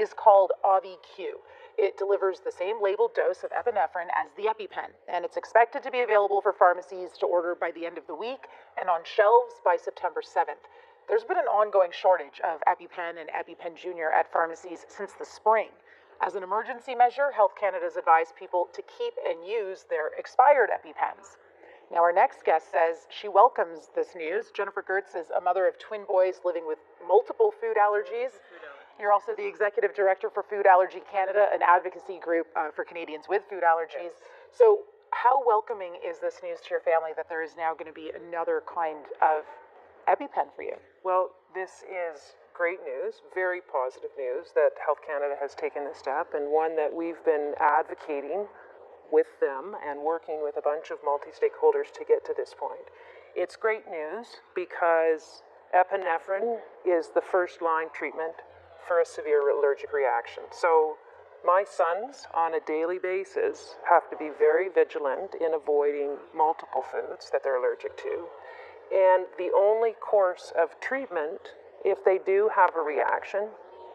is called Auvi-Q. It delivers the same labeled dose of epinephrine as the EpiPen, and it's expected to be available for pharmacies to order by the end of the week and on shelves by September 7th. There's been an ongoing shortage of EpiPen and EpiPen Jr. at pharmacies since the spring. As an emergency measure, Health Canada's advised people to keep and use their expired EpiPens. Now, our next guest says she welcomes this news. Jennifer Gertz is a mother of twin boys living with multiple food allergies. You're also the executive director for Food Allergy Canada, an advocacy group for Canadians with food allergies. So how welcoming is this news to your family that there is now going to be another kind of EpiPen for you? Well, this is great news, very positive news that Health Canada has taken this step, and one that we've been advocating with them and working with a bunch of multi-stakeholders to get to this point. It's great news because epinephrine is the first line treatment for a severe allergic reaction. So my sons on a daily basis have to be very vigilant in avoiding multiple foods that they're allergic to. And the only course of treatment, if they do have a reaction,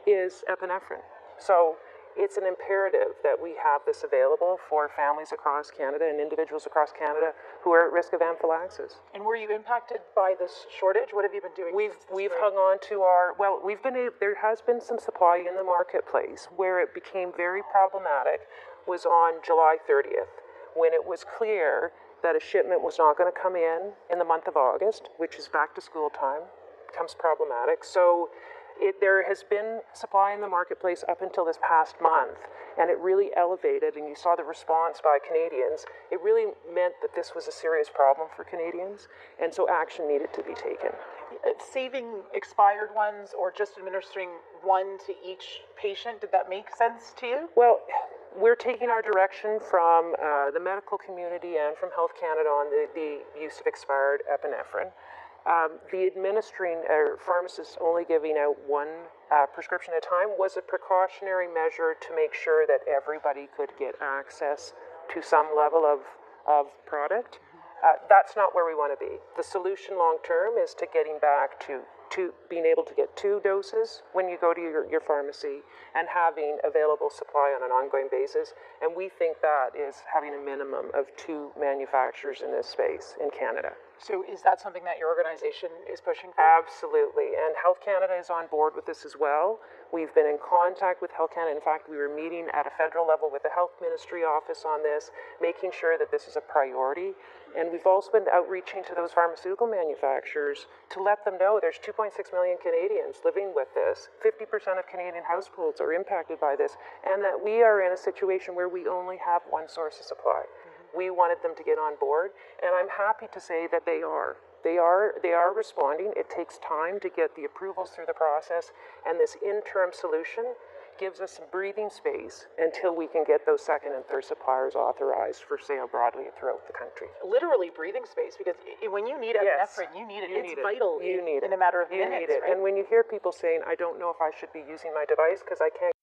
is epinephrine. So it's an imperative that we have this available for families across Canada and individuals across Canada who are at risk of anaphylaxis. And were you impacted by this shortage? What have you been doing? We've hung on to there has been some supply in the marketplace. Where it became very problematic was on July 30th, when it was clear that a shipment was not going to come in the month of August, which is back to school time, becomes problematic. So there has been supply in the marketplace up until this past month, and it really elevated, and you saw the response by Canadians. It really meant that this was a serious problem for Canadians, and so action needed to be taken. Saving expired ones or just administering one to each patient, did that make sense to you? Well, we're taking our direction from the medical community and from Health Canada on the use of expired epinephrine. The administering pharmacists only giving out one prescription at a time was a precautionary measure to make sure that everybody could get access to some level of product. That's not where we want to be. The solution long term is to getting back to being able to get 2 doses when you go to your pharmacy and having available supply on an ongoing basis. And we think that is having a minimum of 2 manufacturers in this space in Canada. So is that something that your organization is pushing for? Absolutely, and Health Canada is on board with this as well. We've been in contact with Health Canada. In fact, we were meeting at a federal level with the Health Ministry office on this, making sure that this is a priority. And we've also been outreaching to those pharmaceutical manufacturers to let them know there's 2.6 million Canadians living with this. 50% of Canadian households are impacted by this, and that we are in a situation where we only have one source of supply. We wanted them to get on board, and I'm happy to say that they are. They are responding. It takes time to get the approvals through the process, and this interim solution gives us some breathing space until we can get those second and third suppliers authorized for sale broadly throughout the country. Literally breathing space, because when you need epinephrine, you need it. It's vital in a matter of minutes. You need it. Right? And when you hear people saying, I don't know if I should be using my device because I can't